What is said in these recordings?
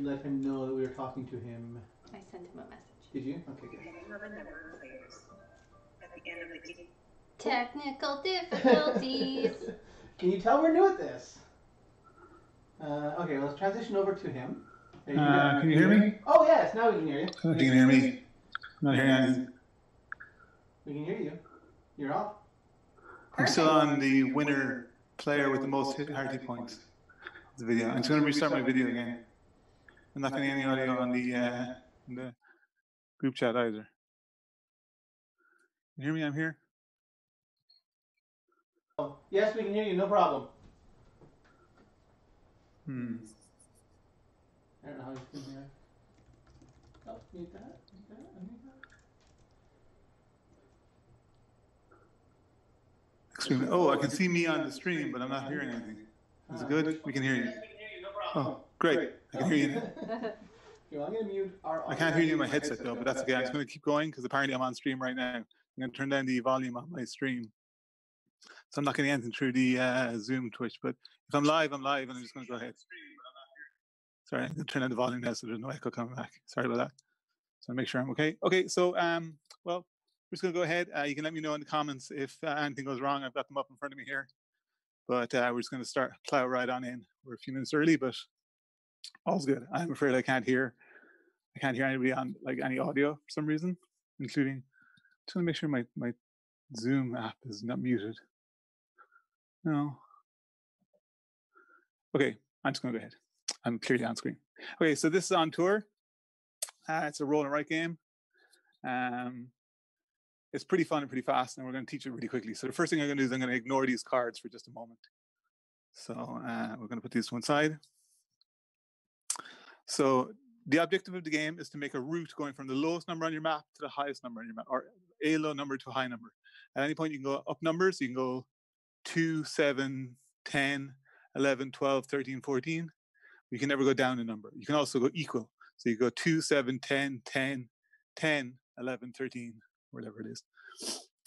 Let him know that we were talking to him. I sent him a message. Did you? Okay, good. Technical difficulties. Can you tell we're new at this? Okay, let's transition over to him. Can you hear me? Oh, yes, now we can hear you. You can hear me. I'm not hearing anything. We can hear you. You're off. I'm still on the winner player with the most hearty points. The video. I'm just going to restart my video again. I'm not getting any audio on the group chat either. You hear me? I'm here. Oh, yes, we can hear you. No problem. I don't know how you can hear. Oh, mute that. Mute that. Unmute that. Oh, I can see me on the stream, but I'm not hearing anything. Is it good? We can hear you. Oh, great. I can hear you now. I'm going to mute our audio. I can't hear you in my headset though, but that's okay. I'm just going to keep going because apparently I'm on stream right now. I'm going to turn down the volume on my stream. So I'm not getting anything through the Zoom Twitch, but if I'm live, and I'm just going to go ahead. Sorry, I'm going to turn down the volume now so there's no echo coming back. Sorry about that. So I'll make sure I'm okay. Okay, so, well, we're just going to go ahead. You can let me know in the comments if anything goes wrong. I've got them up in front of me here. But we're just going to plow right on in. We're a few minutes early, but all's good. I'm afraid I can't hear anybody on like any audio for some reason, including. Just want to make sure my Zoom app is not muted. No. Okay, I'm just going to go ahead. I'm clearly on screen. Okay, so this is on tour. It's a roll and write game. It's pretty fun and pretty fast, and we're going to teach it really quickly. So the first thing I'm going to do is I'm going to ignore these cards for just a moment. So we're going to put these to one side. So the objective of the game is to make a route going from the lowest number on your map to the highest number on your map, or a low number to a high number. At any point, you can go up numbers. You can go 2, 7, 10, 11, 12, 13, 14. You can never go down a number. You can also go equal. So you go 2, 7, 10, 10, 10, 11, 13, whatever it is.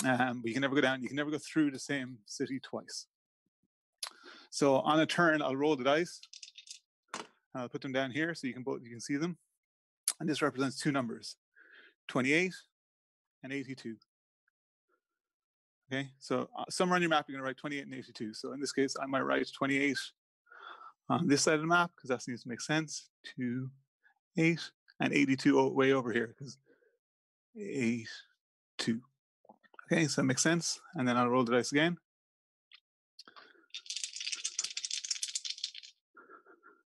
But you can never go down. You can never go through the same city twice. So on a turn, I'll roll the dice. I'll put them down here so you can see them. And this represents two numbers, 28 and 82. Okay, so somewhere on your map, you're going to write 28 and 82. So in this case, I might write 28 on this side of the map because that seems to make sense. 2, 8, and 82 way over here because 8, 2. Okay, so that makes sense. And then I'll roll the dice again.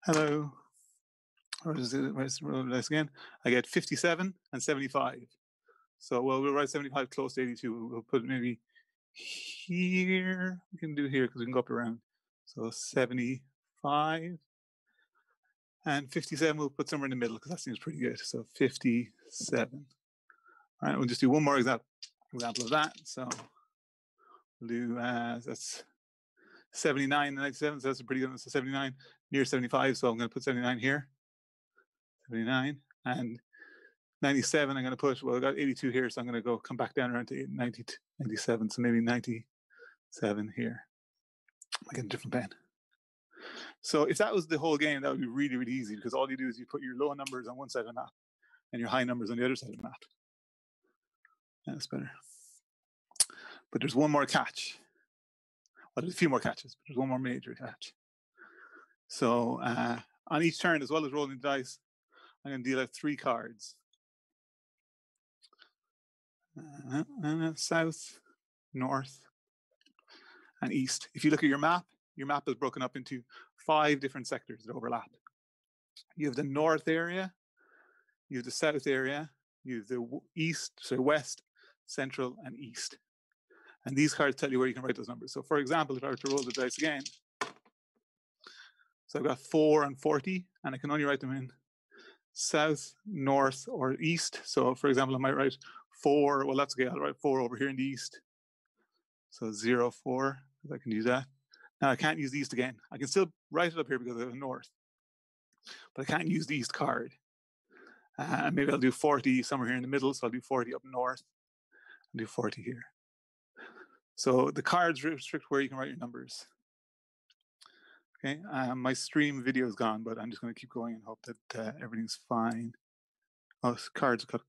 Hello. Where's the roll the dice again? I get 57 and 75. So, well, we'll write 75 close to 82. We'll put it maybe here. We can do here because we can go up around. So 75 and 57. We'll put somewhere in the middle because that seems pretty good. So 57. All right, we'll just do one more example of that. So we'll do that's 79 and 97. So that's a pretty good one. So 79 near 75. So I'm going to put 79 here. 79 and 97. I'm going to put, well, I got 82 here, so I'm going to come back down around to 97. So maybe 97 here. I get a different pen. So if that was the whole game, that would be really, really easy because all you do is you put your low numbers on one side of the map and your high numbers on the other side of the map. That's better. But there's one more catch. Well, there's a few more catches, but there's one more major catch. So on each turn, as well as rolling the dice, I'm going to deal out 3 cards. South, north, and east. If you look at your map is broken up into 5 different sectors that overlap. You have the north area, you have the south area, you have the east, so west, central, and east. And these cards tell you where you can write those numbers. So for example, if I were to roll the dice again, so I've got 4 and 40, and I can only write them in south, north, or east. So for example, I might write 4, well, that's okay, I'll write 4 over here in the east. So 0, 4, I can use that. Now I can't use the east again. I can still write it up here because I have a north, but I can't use the east card. Maybe I'll do 40 somewhere here in the middle, so I'll do 40 up north, and do 40 here. So the cards restrict where you can write your numbers. Okay, my stream video is gone, but I'm just going to keep going and hope that everything's fine. Oh, cards cut.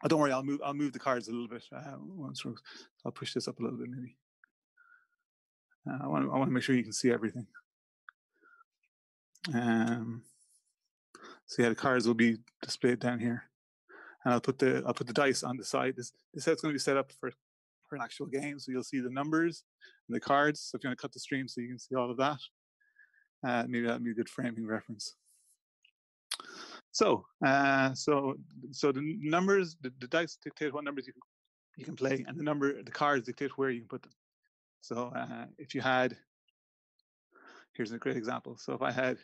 Oh, don't worry, I'll move the cards a little bit. I'll push this up a little bit maybe. I want to make sure you can see everything. So yeah, the cards will be displayed down here, and I'll put the dice on the side. This set's going to be set up for an actual game, so you'll see the numbers and the cards. So if you want to cut the stream so you can see all of that, maybe that'd be a good framing reference. So the numbers, the dice dictate what numbers you can play, and the cards dictate where you can put them. So if you had, here's a great example. So if I had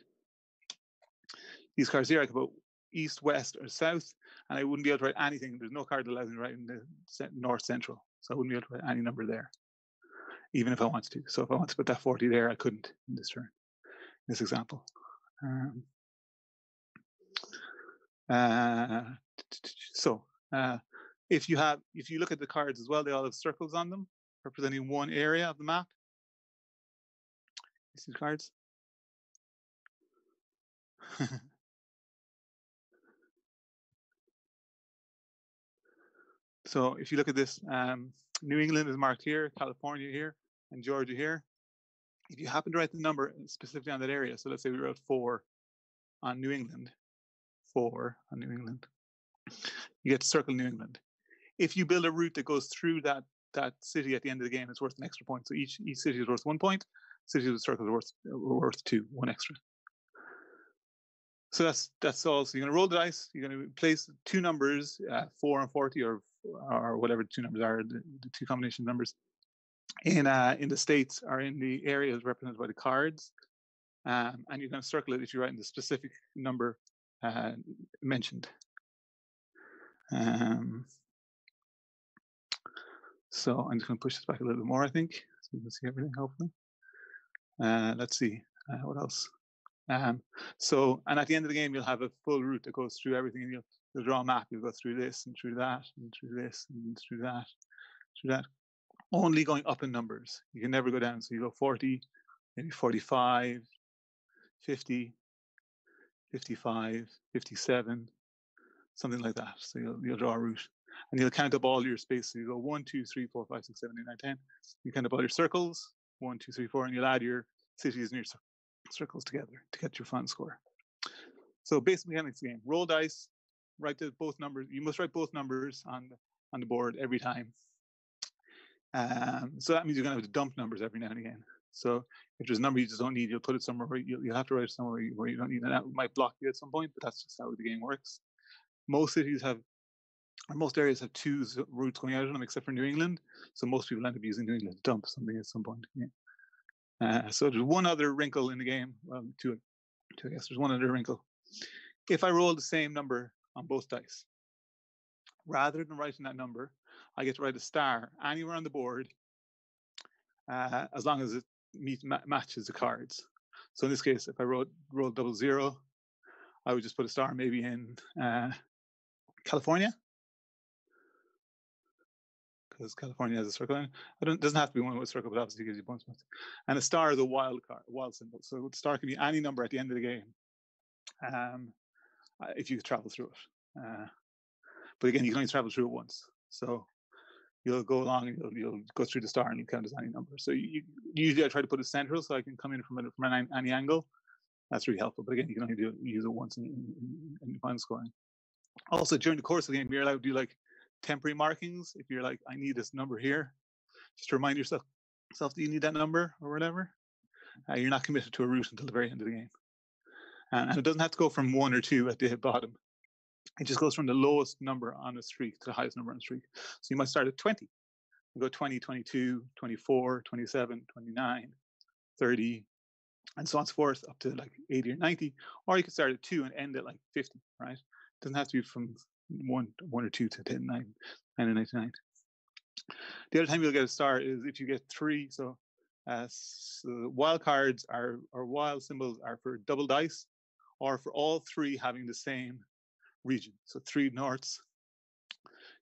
these cards here, I could put east, west, or south, and I wouldn't be able to write anything. There's no card that allows me to write in the north central, so I wouldn't be able to write any number there, even if I wanted to. So if I want to put that 40 there, I couldn't in this turn, in this example. If you look at the cards as well, they all have circles on them representing one area of the map. You see the cards? So if you look at this, New England is marked here, California here, and Georgia here. If you happen to write the number specifically on that area, so let's say we wrote 4 on New England, 4 on New England, you get to circle New England. If you build a route that goes through that city at the end of the game, it's worth an extra point. So each city is worth 1 point. Cities with circles are worth 2, 1 extra. So that's all. So you're going to roll the dice. You're going to place 2 numbers, 4 and 40, or whatever the 2 numbers are, the 2 combination numbers, in the states or in the areas represented by the cards, and you're going to circle it if you write in the specific number mentioned. So I'm just going to push this back a little bit more, I think, so you can see everything, hopefully. Let's see, what else? And at the end of the game, you'll have a full route that goes through everything, and you'll draw a map. You'll go through this and through that and through this and through that, only going up in numbers. You can never go down. So you go 40, maybe 45, 50, 55, 57, something like that. So you'll draw a route, and you'll count up all your space. So you go 1, 2, 3, 4, 5, 6, 7, 8, 9, 10. You count up all your circles, 1, 2, 3, 4, and you'll add your cities and your circles together to get your final score. So basic mechanics of the game: roll dice, write both numbers. You must write both numbers on the board every time. So that means you're going to have to dump numbers every now and again. So if there's a number you just don't need, you'll put it somewhere where you'll have to write it somewhere where you don't need it. That might block you at some point, but that's just how the game works. Most cities have, or most areas have 2 routes going out of them, except for New England. So most people end up using New England to dump something at some point. Yeah. So there's one other wrinkle in the game. Well, two, I guess. There's one other wrinkle. If I roll the same number on both dice, rather than writing that number, I get to write a star anywhere on the board, as long as it matches the cards. So in this case, if I roll 00, I would just put a star maybe in California, because California has a circle in it. It doesn't have to be one with a circle, but obviously it gives you bonus points. And a star is a wild symbol. So the star can be any number at the end of the game, if you could travel through it. But again, you can only travel through it once. So you'll go along and you'll go through the star and you count as any number. So usually I try to put it central so I can come in from any angle. That's really helpful. But again, you can only use it once in final scoring. Also, during the course of the game, you're allowed to do like temporary markings. If you're like, I need this number here, just to remind yourself that you need that number or whatever. You're not committed to a route until the very end of the game. And it doesn't have to go from 1 or 2 at the bottom. It just goes from the lowest number on a streak to the highest number on a streak. So you might start at 20 and go 20, 22, 24, 27, 29, 30, and so on and so forth, up to like 80 or 90. Or you could start at 2 and end at like 50, right? It doesn't have to be from 1 or 2 to 10, 9, and 99. The other time you'll get a star is if you get 3. So wild cards or wild symbols are for double dice, or for all 3 having the same region. So 3 norths.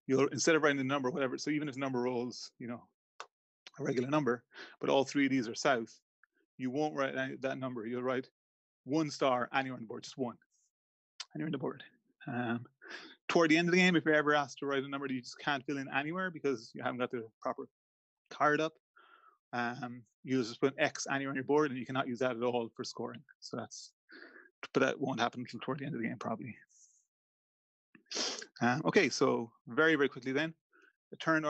Instead of writing the number, whatever. So even if the number rolls, a regular number, but all 3 of these are south, you won't write that number. You'll write 1 star anywhere on the board, just 1 anywhere on the board. Toward the end of the game, if you're ever asked to write a number that you just can't fill in anywhere because you haven't got the proper card up, you just put an X anywhere on your board, and you cannot use that at all for scoring. So but that won't happen until toward the end of the game, probably. Okay, so very, very quickly then, the turn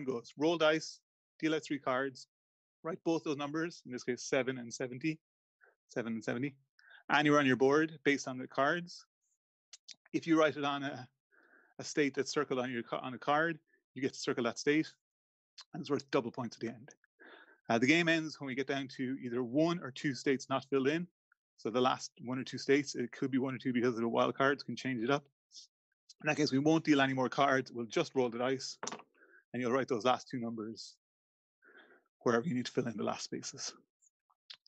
goes. Roll dice, deal out 3 cards, write both those numbers, in this case 7 and 70, anywhere on your board based on the cards. If you write it on a state that's circled on a card, you get to circle that state, and it's worth double points at the end. The game ends when we get down to either 1 or 2 states not filled in. So the last 1 or 2 states, it could be 1 or 2 because of the wild cards can change it up. In that case, we won't deal any more cards. We'll just roll the dice, and you'll write those last 2 numbers wherever you need to fill in the last spaces.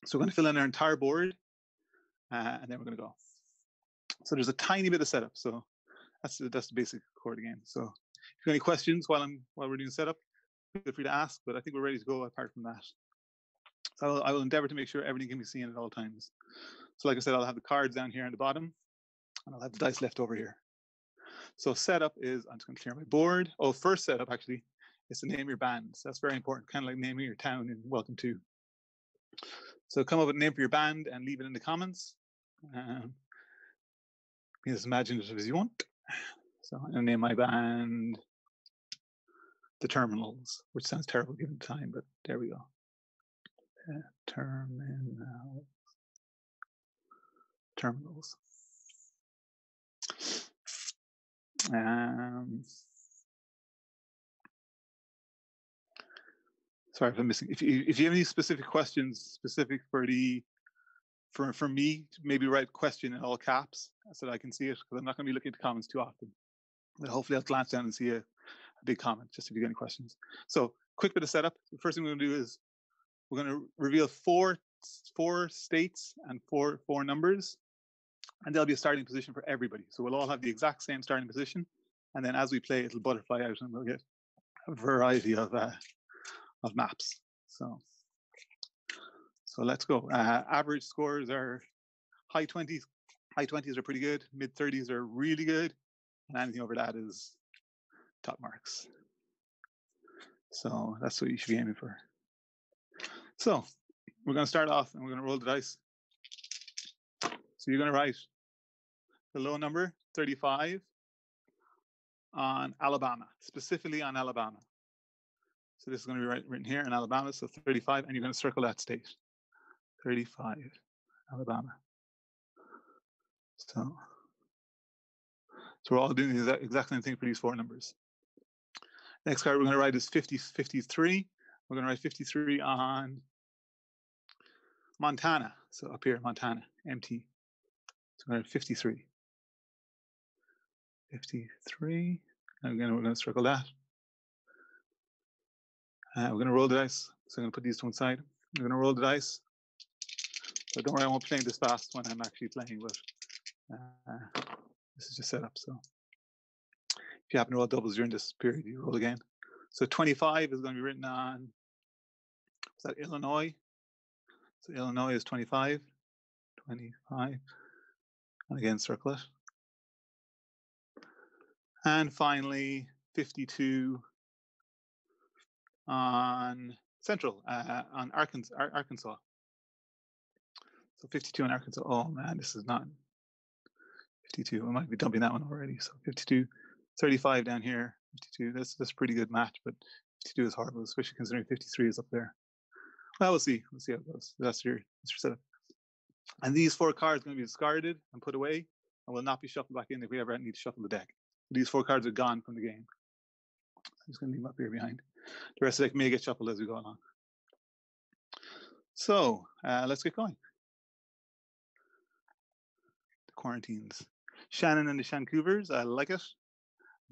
So we're going to fill in our entire board, and then we're going to go. So there's a tiny bit of setup. So that's the basic core of the game. So if you have any questions while we're doing setup, feel free to ask. But I think we're ready to go. Apart from that, so I will endeavor to make sure everything can be seen at all times. So like I said, I'll have the cards down here on the bottom, and I'll have the dice left over here. So setup is, I'm just going to clear my board. Oh, first setup actually is to name your bands. That's very important, kind of like naming your town in Welcome To. So come up with a name for your band and leave it in the comments. Be as imaginative as you want. So I'm going to name my band The Terminals, which sounds terrible given the time, but there we go. Terminals. Sorry if I'm missing. If you have any specific questions, specific for me, maybe write question in all caps so that I can see it, because I'm not going to be looking at the comments too often. But hopefully I'll glance down and see a big comment, just if you get any questions. So quick bit of setup. The first thing we're going to do is we're going to reveal four states and four numbers, and there'll be a starting position for everybody. So we'll all have the exact same starting position, and then as we play, it'll butterfly out, and we'll get a variety of maps. So let's go. Average scores are high 20s. High 20s are pretty good. Mid 30s are really good, and anything over that is top marks. So that's what you should be aiming for. So we're going to start off, and we're going to roll the dice. So you're going to write the low number 35 on Alabama, specifically on Alabama. So this is going to be written here in Alabama, so 35, and you're going to circle that state. 35, Alabama. So we're all doing the exact same thing for these 4 numbers. Next card we're going to write is 53. We're going to write 53 on Montana. So up here, Montana, MT. So we're going to write 53. 53. And again, we're going to circle that. We're going to roll the dice. So I'm going to put these to one side. We're going to roll the dice. So don't worry, I won't be playing this fast when I'm actually playing, but this is just set up. So if you happen to roll doubles during this period, you roll again. So 25 is going to be written on, is that Illinois? So Illinois is 25. 25. And again, circle it. And finally, 52 on Central, on Arkansas. So 52 on Arkansas. Oh man, this is not 52. I might be dumping that one already. So 52, 35 down here. 52. That's a pretty good match, but 52 is horrible, especially considering 53 is up there. Well, we'll see. We'll see how it goes. That's your setup. And these 4 cards are going to be discarded and put away, and will not be shuffled back in if we ever need to shuffle the deck. These 4 cards are gone from the game. I'm just going to leave them up here behind. The rest of the deck may get shuffled as we go along. So let's get going. The quarantines. Shannon and the Shancouvers, I like it.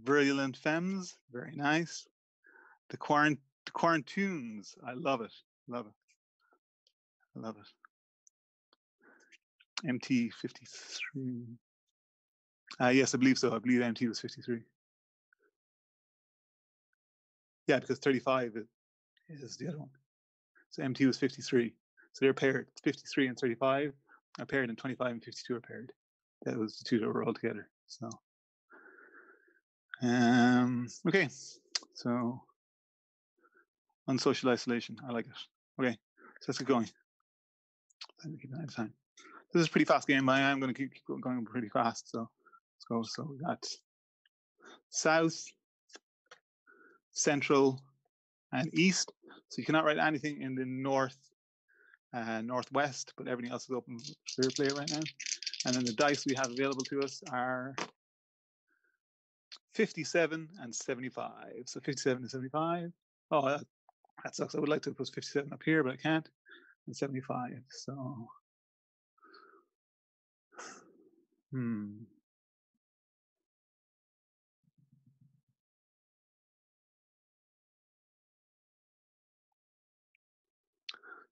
Virulent Femmes, very nice. The Quarantunes, I love it. Love it. I love it. MT 53. Yes, I believe so. I believe MT was 53. Yeah, because 35 is the other one. So MT was 53. So they're paired. 53 and 35 are paired, and 25 and 52 are paired. That was the two that were all together. So, okay. So, unsocial isolation. I like it. Okay, so let's get going. Keep an eye on time. This is a pretty fast game, but I am going to keep going pretty fast. So let's go. So we got south, central, and east. So you cannot write anything in the north, northwest, but everything else is open for play right now. And then the dice we have available to us are 57 and 75. So 57 and 75. Oh, that sucks. I would like to put 57 up here, but I can't. And 75. So,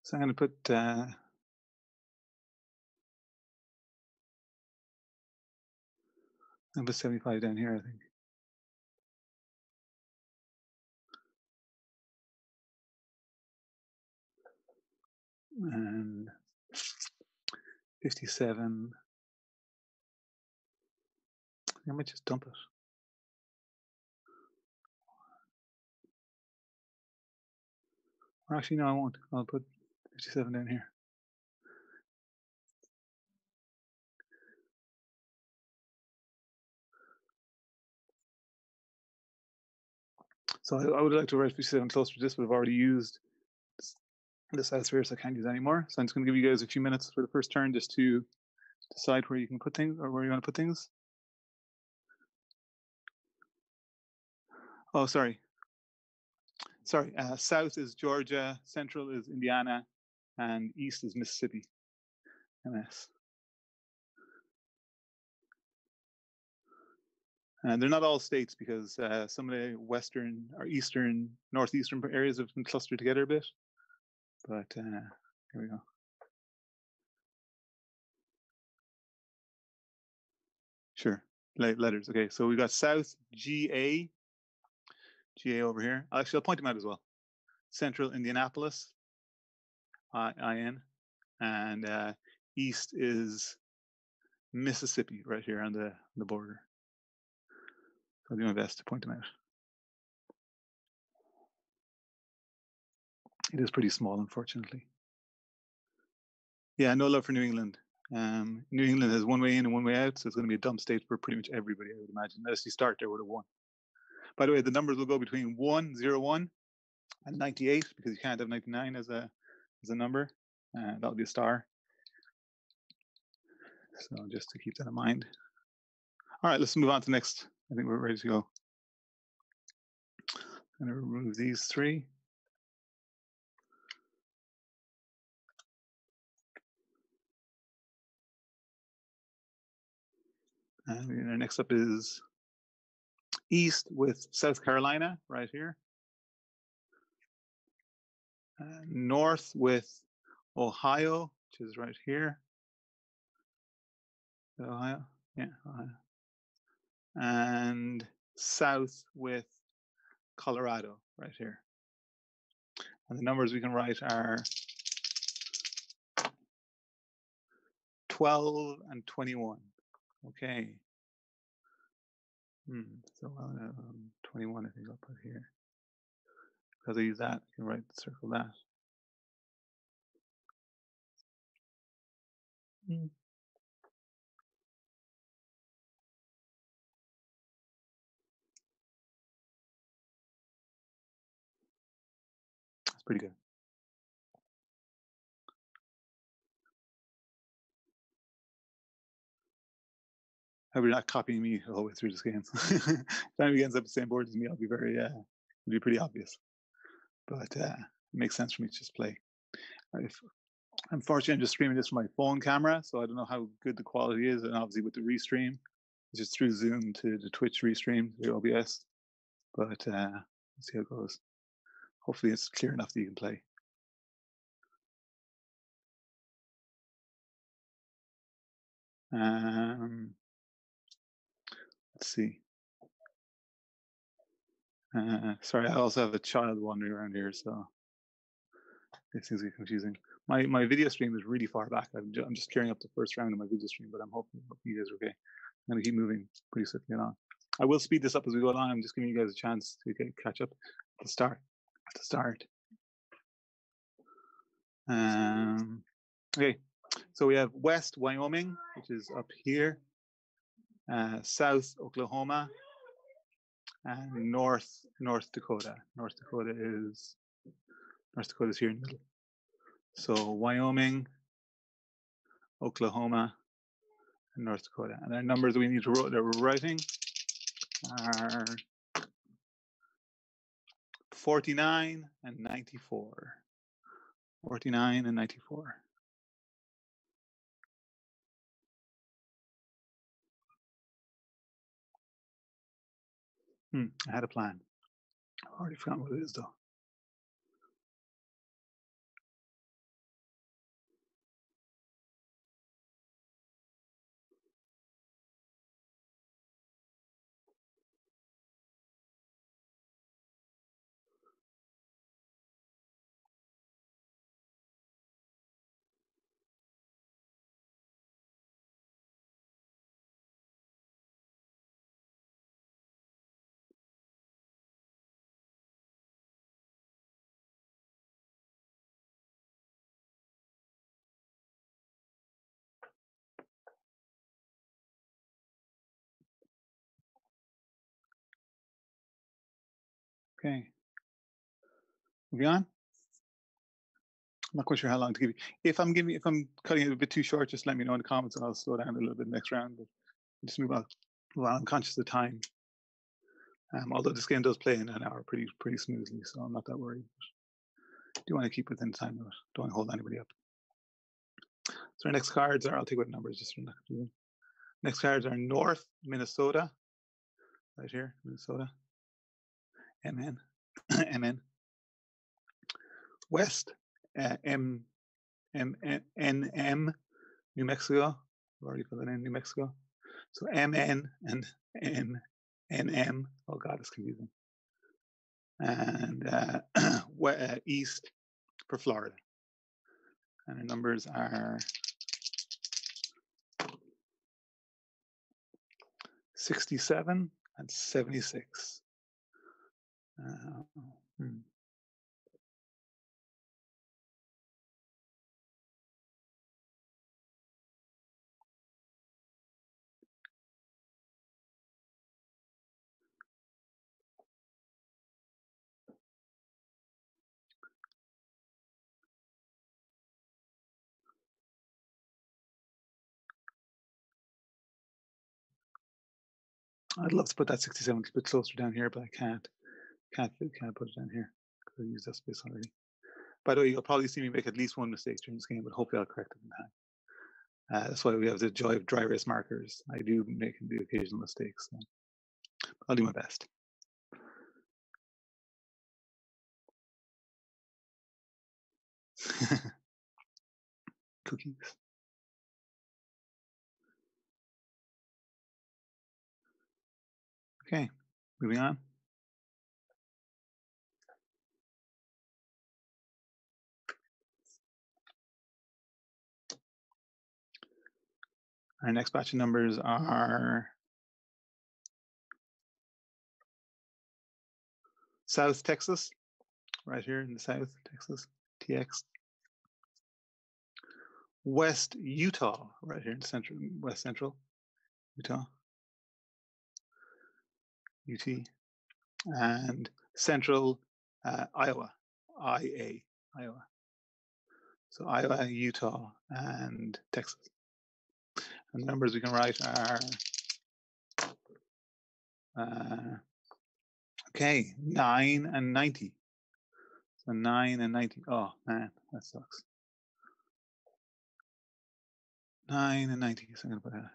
So I'm going to put number 75 down here, I think. And 57. I might just dump it. Or actually, no, I won't. I'll put 57 down here. So I would like to write 57 closer to this, but I've already used this elsewhere, so I can't use it anymore. So I'm just going to give you guys a few minutes for the first turn just to decide where you can put things or where you want to put things. Oh, sorry. South is Georgia, central is Indiana, and east is Mississippi. MS. And they're not all states because some of the western or eastern, northeastern areas have been clustered together a bit. But here we go. Sure, letters. Okay, so we got South, GA over here. Actually, I'll point them out as well. Central, Indianapolis, IN, and east is Mississippi, right here on the border. I'll do my best to point them out. It is pretty small, unfortunately. Yeah, no love for New England. New England has one way in and one way out, so it's going to be a dump state for pretty much everybody, I would imagine. Unless you start there with a 1. By the way, the numbers will go between 1, 0, 1, and 98, because you can't have 99 as a number. That'll be a star. So just to keep that in mind. All right, let's move on to the next. I think we're ready to go. I'm going to remove these 3. And next up is east with South Carolina, right here. North with Ohio, which is right here. Ohio, yeah, Ohio. And south with Colorado, right here. And the numbers we can write are 12 and 21. Okay. So 21, I think I'll put here. Because I use that, I can write circle that. That's pretty good. I hope you're not copying me all the way through this game. If anybody ends up the same board as me, I'll be it'll be pretty obvious. But it makes sense for me to just play. Unfortunately, I'm just streaming this from my phone camera, so I don't know how good the quality is. And obviously with the restream, it's just through Zoom to the Twitch restream, the OBS. But let's see how it goes. Hopefully it's clear enough that you can play. Let's see. Sorry, I also have a child wandering around here, so This seems to be confusing. My video stream is really far back. I'm just clearing up the first round of my video stream, but I'm hoping you guys are okay. I'm going to keep moving pretty swiftly along. I will speed this up as we go along. I'm just giving you guys a chance to catch up at the start. Okay, so we have West Wyoming, which is up here, South Oklahoma, and North Dakota. North Dakota is here in the middle. So Wyoming, Oklahoma, and North Dakota. And our numbers we need to that we're writing are 49 and 94. 49 and 94. I had a plan. I've already forgotten what it is, though. Okay. Moving on. I'm not quite sure how long to give you. If I'm cutting it a bit too short, just let me know in the comments and I'll slow down a little bit next round. But just move on. Well, I'm conscious of time. Although this game does play in an hour pretty smoothly, so I'm not that worried. But do want to keep within the time limit. Don't want to hold anybody up. So our next cards are, I'll take what numbers just for not confusing. Next cards are North Minnesota, right here, Minnesota. MN. MN. West NM, New Mexico. I've already put that in, New Mexico. So MN and NM. Oh God, it's confusing. And East for Florida. And our numbers are 67 and 76. I'd love to put that 67 a bit closer down here, but I can't put it down here because I used that space already. By the way, you'll probably see me make at least one mistake during this game, but hopefully I'll correct it in time. That's why we have the joy of dry erase markers. I do make the occasional mistakes. So I'll do my best. Cookies. Okay, moving on. Our next batch of numbers are South Texas, right here in the South Texas, TX. West Utah, right here in West Central Utah, UT, and Central Iowa, IA, Iowa. So Iowa, Utah, and Texas. And the numbers we can write are, okay, 9 and 90. So 9 and 90. Oh man, that sucks. 9 and 90. So I'm gonna put that.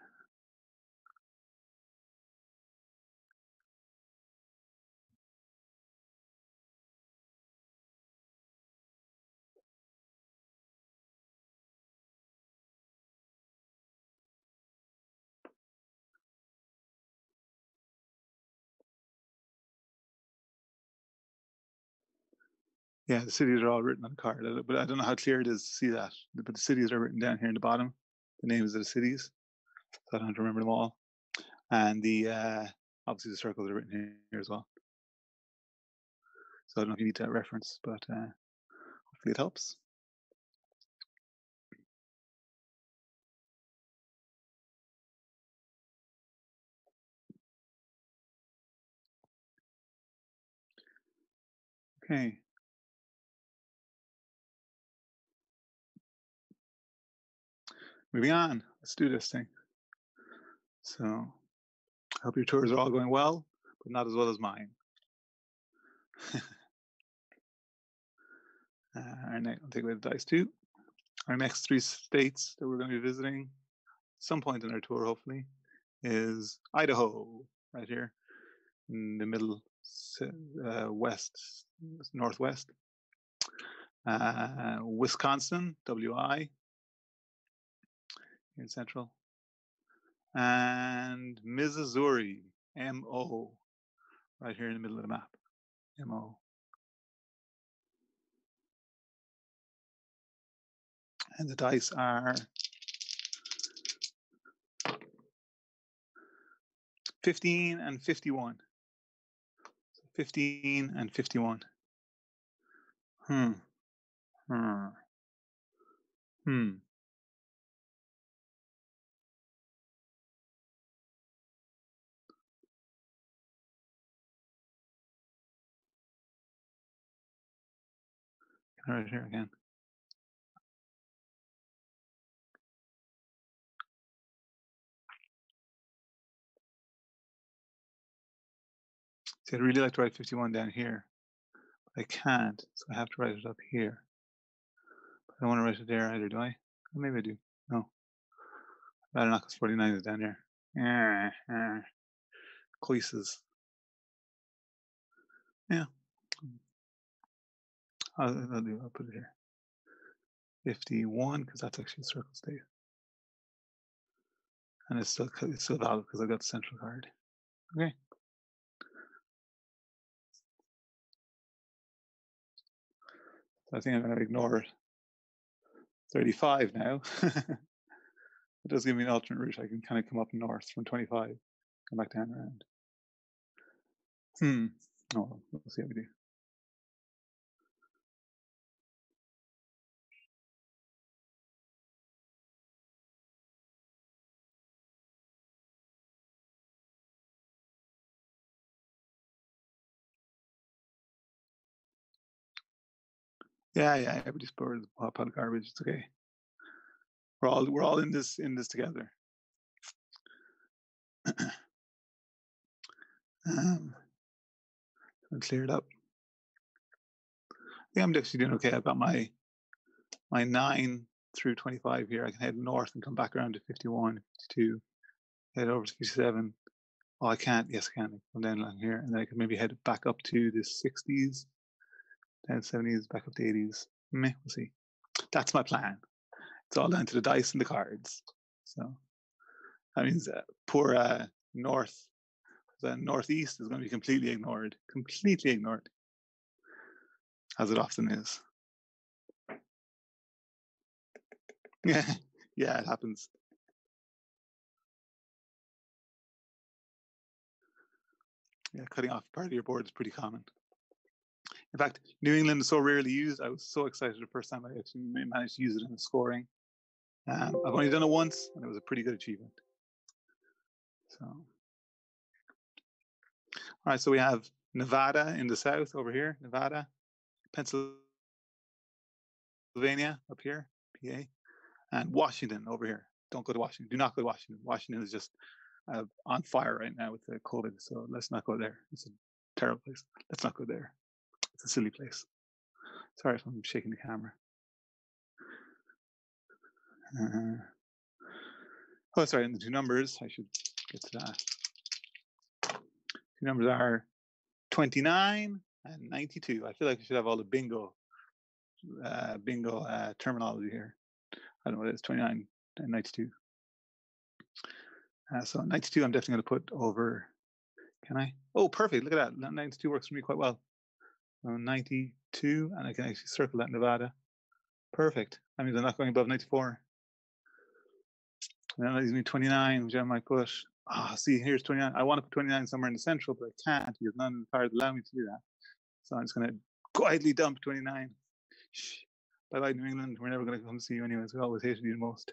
Yeah, the cities are all written on the card, but I don't know how clear it is to see that. But the cities are written down here in the bottom, the names of the cities. So I don't have to remember them all. And the obviously the circles are written here as well. So I don't know if you need that reference, but hopefully it helps. Okay. Moving on. Let's do this thing. So I hope your tours are all going well, but not as well as mine. I'll take away the dice too. Our next 3 states that we're going to be visiting some point in our tour, hopefully, is Idaho, right here in the middle, west, northwest. Wisconsin, WI, here in central. And Missouri, MO, right here in the middle of the map, MO. And the dice are 15 and 51. So 15 and 51. Hmm. Right here again. See, I'd really like to write 51 down here. But I can't, so I have to write it up here. But I don't want to write it there either, do I? Or maybe I do. No. Better not, because 49 is down there. Coises. Yeah. I'll put it here. 51, because that's actually a circle state. And it's still valid because I got the central card. Okay. So I think I'm going to ignore 35 now. It does give me an alternate route. I can kind of come up north from 25, come back down around. Oh, well, we'll see how we do. Yeah, everybody's bored of the pile of garbage. It's okay. We're all in this together. Clear it up. I think I'm actually doing okay. I've got my 9 through 25 here. I can head north and come back around to 51, 52, head over to 57. Oh, I can't. Yes, I can. Come down along here, and then I can maybe head back up to the 60s, down 70s, back up to 80s. We'll see. That's my plan. It's all down to the dice and the cards. So that means poor the northeast is going to be completely ignored, as it often is. Yeah, it happens. Yeah, cutting off part of your board is pretty common. In fact, New England is so rarely used. I was so excited the first time I actually managed to use it in the scoring. I've only done it once, and it was a pretty good achievement. So, all right, so we have Nevada in the south over here, Nevada, Pennsylvania up here, PA, and Washington over here. Don't go to Washington. Do not go to Washington. Washington is just on fire right now with the COVID, so let's not go there. It's a terrible place. Let's not go there. It's a silly place. Sorry if I'm shaking the camera. Oh, sorry, and the 2 numbers, I should get to that. 2 numbers are 29 and 92. I feel like I should have all the bingo terminology here. I don't know what it is, 29 and 92. So 92, I'm definitely going to put over. Can I? Oh, perfect. Look at that. 92 works for me quite well. 92, and I can actually circle that Nevada. Perfect. That means I'm not going above 94. And that leaves me 29, which I might put. See, here's 29. I want to put 29 somewhere in the central, but I can't because none of the cards allow me to do that. So I'm just going to quietly dump 29. Shh. Bye-bye, New England. We're never going to come see you anyways. We always hated you the most.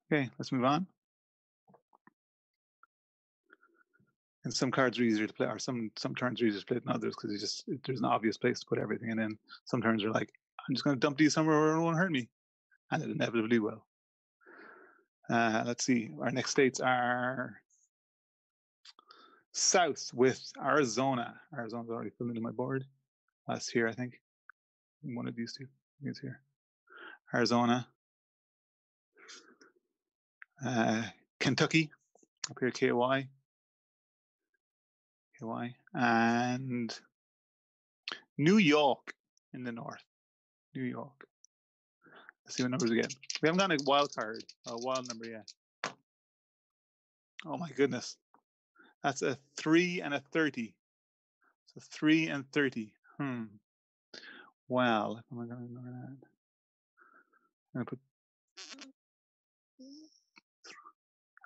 Okay, let's move on. And some cards are easier to play, or some turns are easier to play than others because there's an obvious place to put everything, and then some turns are like, I'm just going to dump these somewhere where it won't hurt me, and it inevitably will. Let's see. Our next states are south with Arizona. Arizona's already filled into my board. That's here, I think. One of these two. I think it's here. Arizona. Kentucky. Up here, KY. KY. And New York in the north. New York. Let's see what numbers we get. We haven't gotten a wild card, a wild number yet. Oh my goodness. That's a 3 and a 30. So 3 and 30. Well, am I going to ignore that? I'm going to put.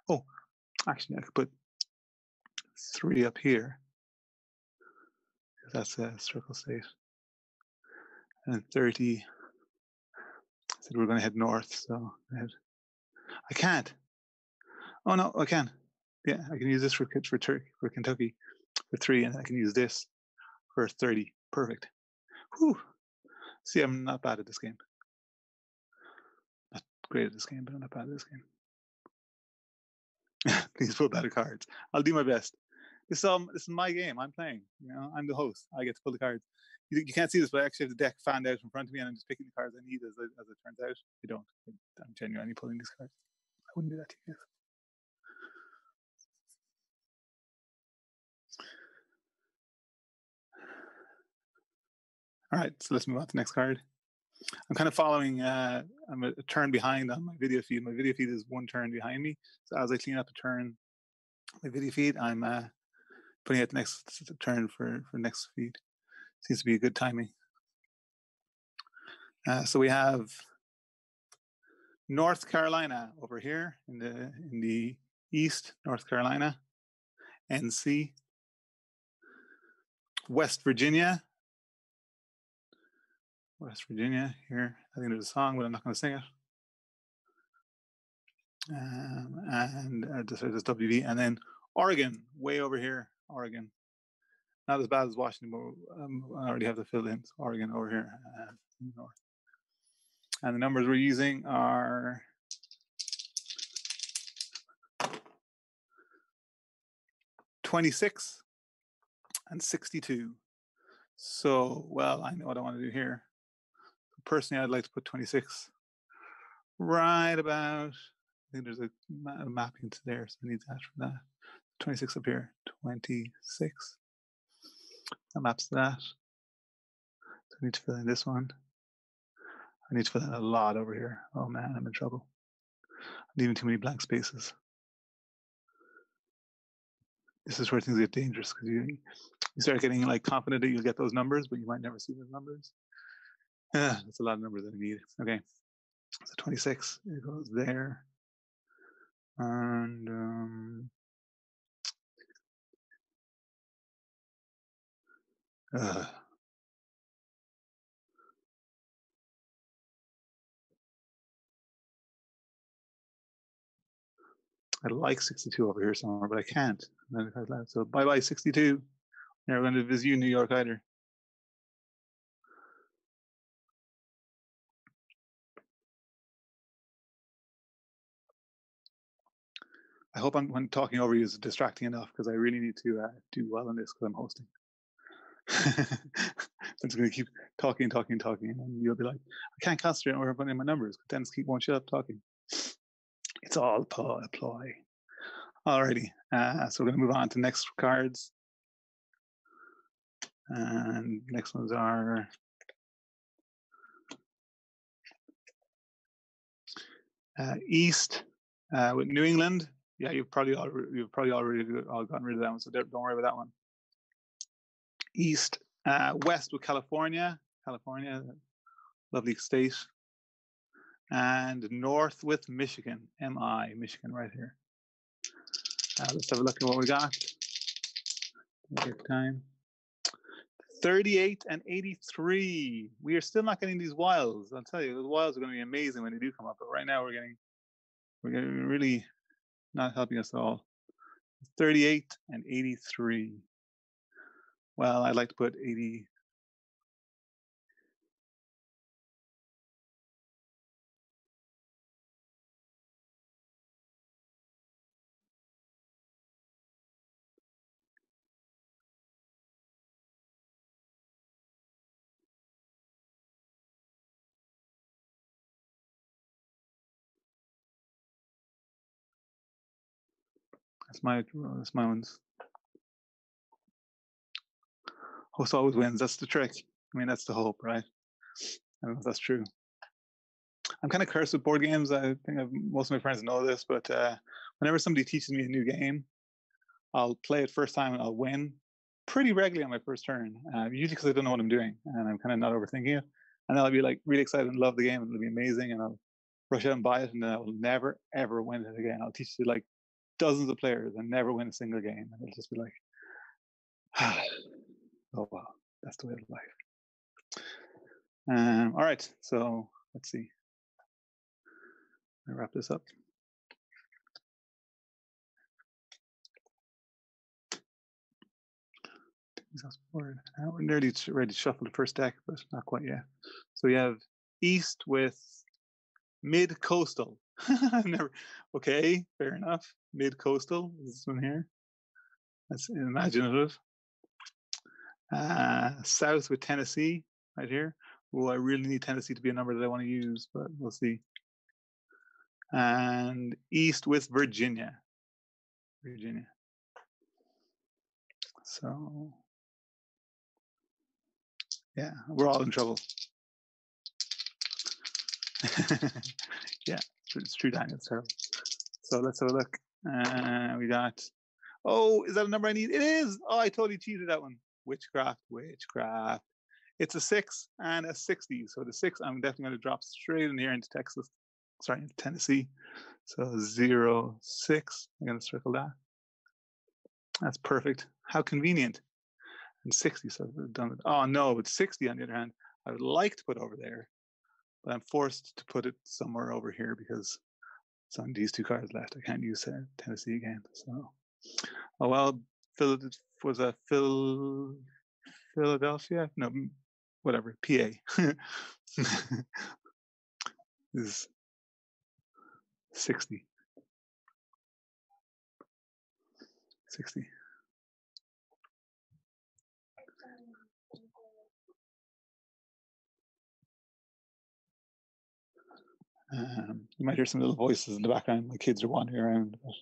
Oh, actually, I could put 3 up here. That's a circle state. And 30. I said we're going to head north, so I can't. Oh no, I can. Yeah, I can use this for Kentucky for 3, and I can use this for 30. Perfect. Whew. See, I'm not bad at this game. Not great at this game, but I'm not bad at this game. Please pull better cards. I'll do my best. This is my game. I'm playing. You know, I'm the host. I get to pull the cards. You can't see this, but I actually have the deck fanned out in front of me, and I'm just picking the cards I need as it turns out. I don't. I'm genuinely pulling these cards. I wouldn't do that to you. All right, so let's move on to the next card. I'm kind of following, I'm a turn behind on my video feed. My video feed is one turn behind me. So as I clean up a turn, my video feed, I'm putting it the next turn for next feed. Seems to be a good timing. So we have North Carolina over here in the east, North Carolina, NC, West Virginia here. I think there's a song, but I'm not going to sing it. And just WV, and then Oregon, way over here, Oregon. Not as bad as Washington, but I already have the fill in. So Oregon over here, north. And the numbers we're using are 26 and 62. So, well, I know what I want to do here. Personally, I'd like to put 26 right about, I think there's a mapping to there, so I need that for that. 26 up here, 26. That maps to that. So I need to fill in this one. I need to fill in a lot over here. Oh man, I'm in trouble. I'm leaving too many blank spaces. This is where things get dangerous because you start getting like confident that you'll get those numbers, but you might never see those numbers. That's a lot of numbers that I need. Okay, so 26, it goes there. And I'd like 62 over here somewhere, but I can't. So bye-bye 62. Never going to visit you, New York either. I hope when talking over you is distracting enough because I really need to do well on this because I'm hosting. I'm just going to keep talking, and you'll be like, I can't concentrate on where I'm putting in my numbers. Dennis won't shut up talking. It's It's all a ploy. Alrighty, so we're going to move on to next cards. And next ones are East with New England. Yeah, you've probably already all gotten rid of that one, so don't worry about that one. East, West with California, lovely state. And North with Michigan, MI, Michigan, right here. Let's have a look at what we got. Take time. 38 and 83. We are still not getting these wilds. I'll tell you, those wilds are going to be amazing when they do come up. But right now, we're really not helping us at all. 38 and 83. Well, I'd like to put 80. That's my ones. Host always wins. That's the trick. I mean, that's the hope, right? I don't know if that's true. I'm kind of cursed with board games. I think most of my friends know this, but whenever somebody teaches me a new game, I'll play it first time and I'll win pretty regularly on my first turn, usually because I don't know what I'm doing and I'm kind of not overthinking it. And then I'll be like really excited and love the game and it'll be amazing and I'll rush out and buy it and then I will never, ever win it again. I'll teach it to like dozens of players and never win a single game. And it'll just be like, oh, wow, that's the way of life. All right, so let's see. I'll wrap this up. We're nearly ready to shuffle the first deck, but not quite yet. So we have East with mid-coastal. Okay, fair enough. Mid-coastal is this one here. That's imaginative. South with Tennessee right here. Oh, I really need Tennessee to be a number that I want to use, but we'll see. And East with Virginia. So yeah, we're all in trouble. Yeah, it's true, Daniel. It's terrible. So let's have a look. We got, oh, is that a number I need? It is. Oh, I totally cheated that one. Witchcraft. It's a 6 and a 60. So the 6, I'm definitely going to drop straight in here into into Tennessee. So 0, 6. I'm going to circle that. That's perfect. How convenient. And 60, so I've done it. Oh no, but 60 on the other hand, I would like to put over there, but I'm forced to put it somewhere over here because it's on these 2 cards left. I can't use Tennessee again. So, oh well, was a Philadelphia? No, whatever. PA is 60. 60. You might hear some little voices in the background. My kids are wandering around, but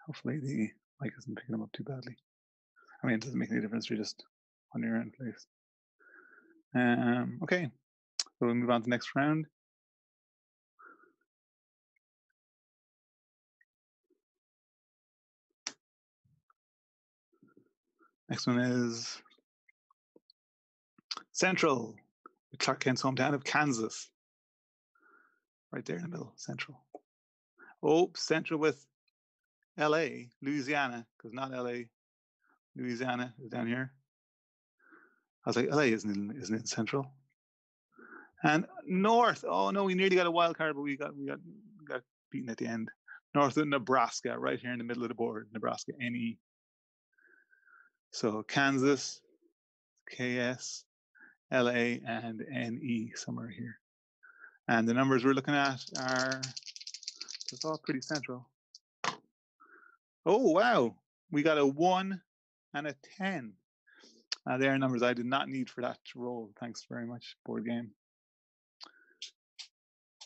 hopefully the mic isn't picking them up too badly. I mean, it doesn't make any difference. You're just wandering around the place. Okay, so we'll move on to the next round. Next one is Central, Clark Kent's hometown of Kansas. Right there in the middle, Central. Oh, Central with LA, Louisiana, because not LA, Louisiana is down here. I was like, LA isn't it Central? And North, oh no, we nearly got a wild card, but we got beaten at the end. North of Nebraska, right here in the middle of the board, Nebraska, NE. So Kansas, KS, LA, and NE somewhere here. And the numbers we're looking at are, it's all pretty central. Oh, wow. We got a 1 and a 10. They are numbers I did not need for that to roll. Thanks very much, board game.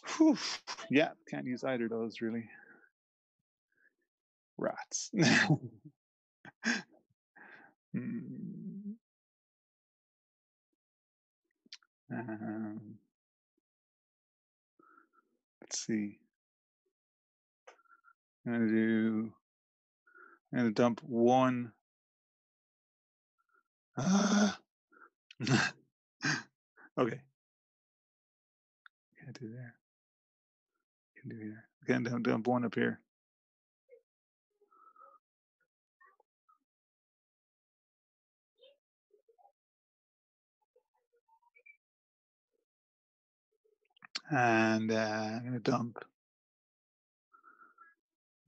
Whew. Yeah, can't use either of those really. Rats. Hmm. Um, let's see. I'm gonna dump one. Okay, can't do there. Can do here. Can't dump one up here. And I'm gonna dump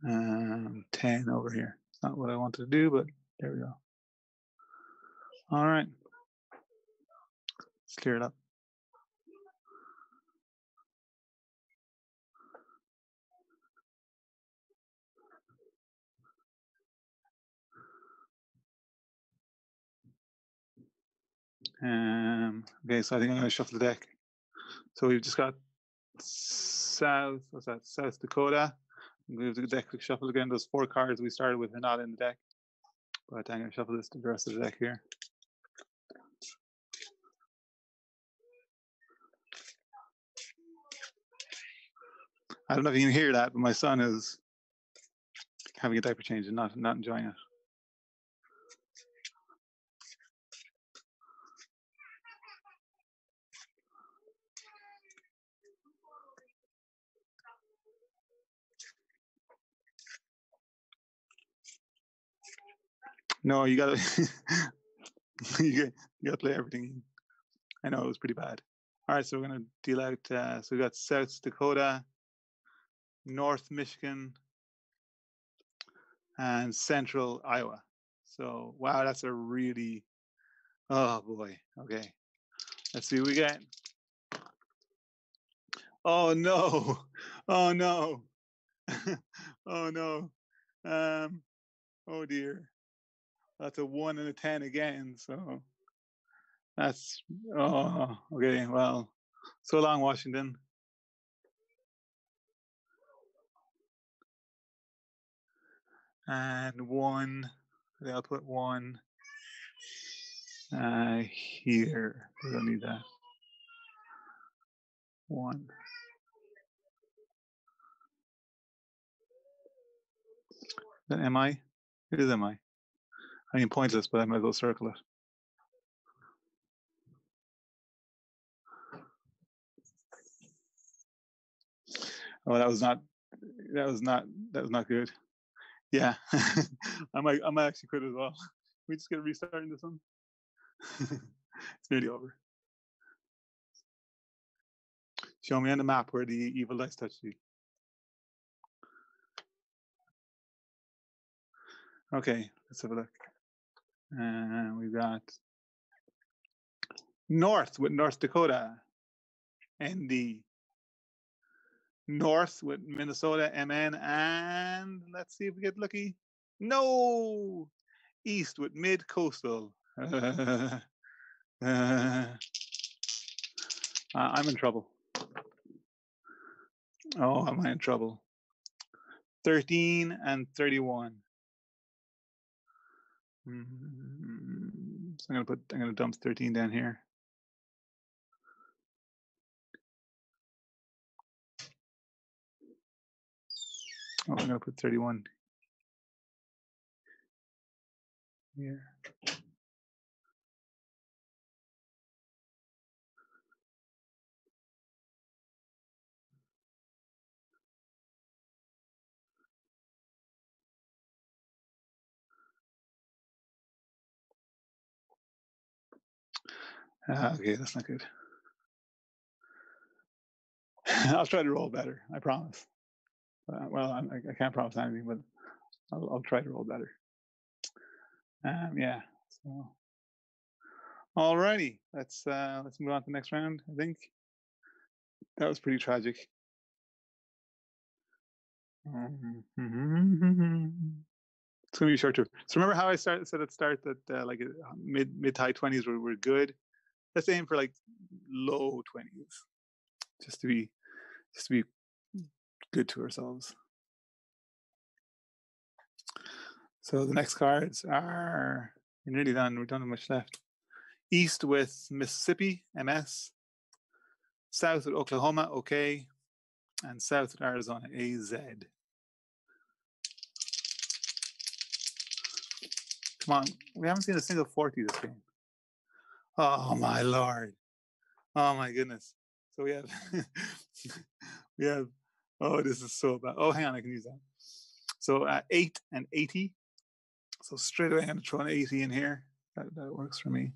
10 over here. It's not what I wanted to do, but there we go. All right, let's clear it up. Okay, so I think I'm gonna shuffle the deck. So we've just got what's that? South Dakota. Move the deck shuffle again. Those 4 cards we started with are not in the deck. But I'm gonna shuffle this to the rest of the deck here. I don't know if you can hear that, but my son is having a diaper change and not enjoying it. No, you gotta you gotta play everything. I know it was pretty bad. All right, so we're gonna deal out. So we got South Dakota, North Michigan, and Central Iowa. So wow, that's a really, oh boy. Okay, let's see what we get. Oh no, oh no, oh no, oh dear. That's a 1 and a 10 again. So that's, oh, okay. Well, so long, Washington. And 1, I'll put 1 here. We don't need that. 1. Is that MI? It is MI. I mean, pointless, but I might as well circle it. Oh, that was not good. Yeah, I might actually quit as well. We just get restarting this one. It's nearly over. Show me on the map where the evil dice touch you. Okay, let's have a look. And we've got North with North Dakota, ND. North with Minnesota, MN, and let's see if we get lucky. No, East with Mid Coastal. I'm in trouble. Oh, am I in trouble? 13 and 31. So I'm gonna dump 13 down here. Oh, I'm gonna put 31 here. Okay, that's not good. I'll try to roll better. I promise. Well, I can't promise anything, but I'll try to roll better. Yeah. So, alrighty, let's move on to the next round. I think that was pretty tragic. It's gonna be a short trip. So remember how I said at the start that like mid to high 20s were good. Let's aim for like low 20s, just to be Just to be good to ourselves. So the next cards are, we're nearly done. We don't have much left. East with Mississippi, MS. South with Oklahoma, OK. And south with Arizona, AZ. Come on, we haven't seen a single 40 this game. Oh my Lord. Oh my goodness. So we have, we have, oh, this is so bad. Oh, hang on, I can use that. So 8 and 80. So straight away I'm going to throw an 80 in here. That works for me.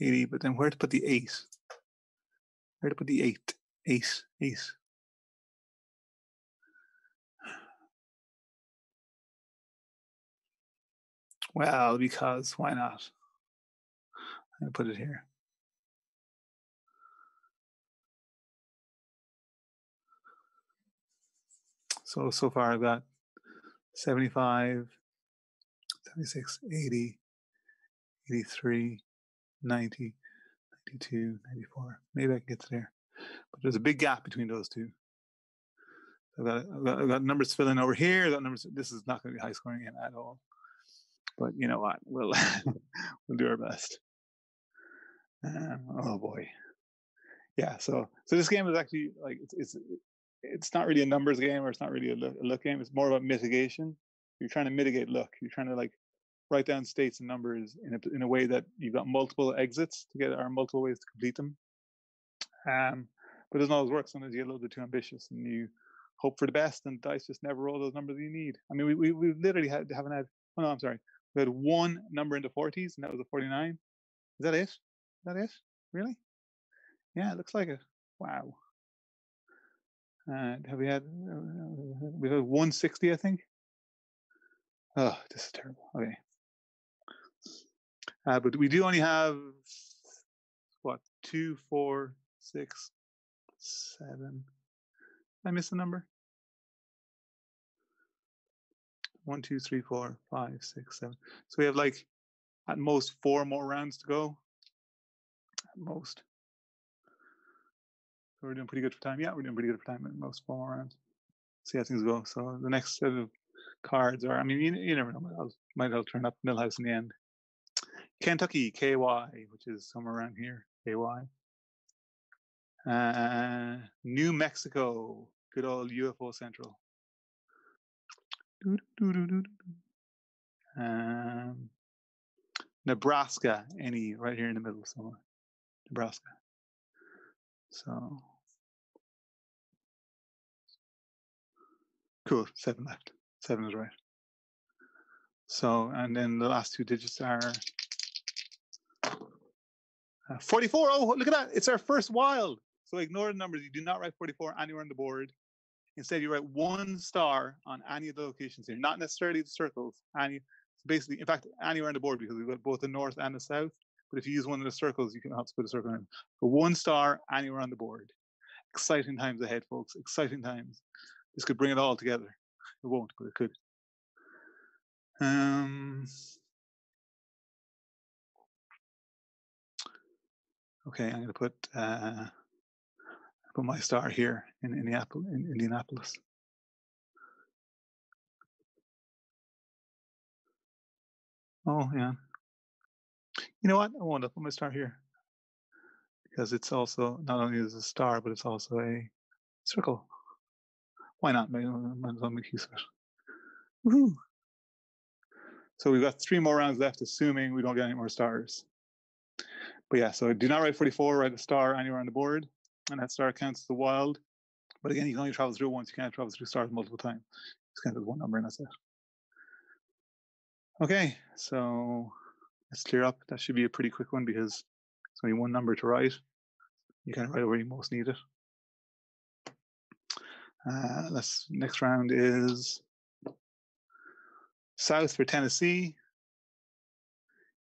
80, but then where to put the 8? Where to put the 8? 8. Well, because why not? I'm going to put it here. So far I've got 75, 76, 80, 83, 90, 92, 94. Maybe I can get to there. But there's a big gap between those two. I've got numbers to fill in over here. I've got numbers. This is not going to be high scoring game at all. But you know what? We'll do our best. Oh boy. Yeah. So this game is actually like it's not really a numbers game, or it's not really a look game. It's more about mitigation. You're trying to mitigate luck. You're trying to like write down states and numbers in a way that you've got multiple exits to get, or multiple ways to complete them. But it doesn't always work. Sometimes you get a little bit too ambitious and you hope for the best, and dice just never roll those numbers you need. I mean, we literally haven't had. Oh no, I'm sorry. We had one number in the 40s, and that was a 49. Is that it? Is that it? Really? Yeah, it looks like it. Wow. Have we had? We've had 160, I think. Oh, this is terrible. Okay. But we do only have what? 2, 4, 6, 7. Did I miss a number? 1, 2, 3, 4, 5, 6, 7. So we have like at most 4 more rounds to go. At most. So we're doing pretty good for time. Yeah, we're doing pretty good for time. At most 4 more rounds. See how things go. So the next set of cards are, I mean, you never know. Might all turn up Millhouse in the end. Kentucky, KY, which is somewhere around here. KY. New Mexico, good old UFO Central. Nebraska, any right here in the middle somewhere. Nebraska. So cool, 7 left. 7 is right. So, and then the last 2 digits are 44. Oh, look at that. It's our first wild. So ignore the numbers. You do not write 44 anywhere on the board. Instead, you write 1 star on any of the locations here, not necessarily the circles. Basically, in fact, anywhere on the board, because we've got both the north and the south. But if you use one of the circles, you can have to put a circle in. But 1 star anywhere on the board. Exciting times ahead, folks. Exciting times. This could bring it all together. It won't, but it could. Okay, I'm going to put my star here in Indianapolis. Oh yeah. You know what? I won't put my star here because it's also not only is a star, but it's also a circle. Why not? Might as well make use of it. Woohoo! So we've got 3 more rounds left, assuming we don't get any more stars. But yeah, so do not write 44, write a star anywhere on the board, and that star counts as the wild. But again, you can only travel through once. You can't travel through stars multiple times. It's kind of 1 number, and that's it. Okay, so let's clear up. That should be a pretty quick one because it's only 1 number to write. You can write where you most need it. Next round is south for Tennessee,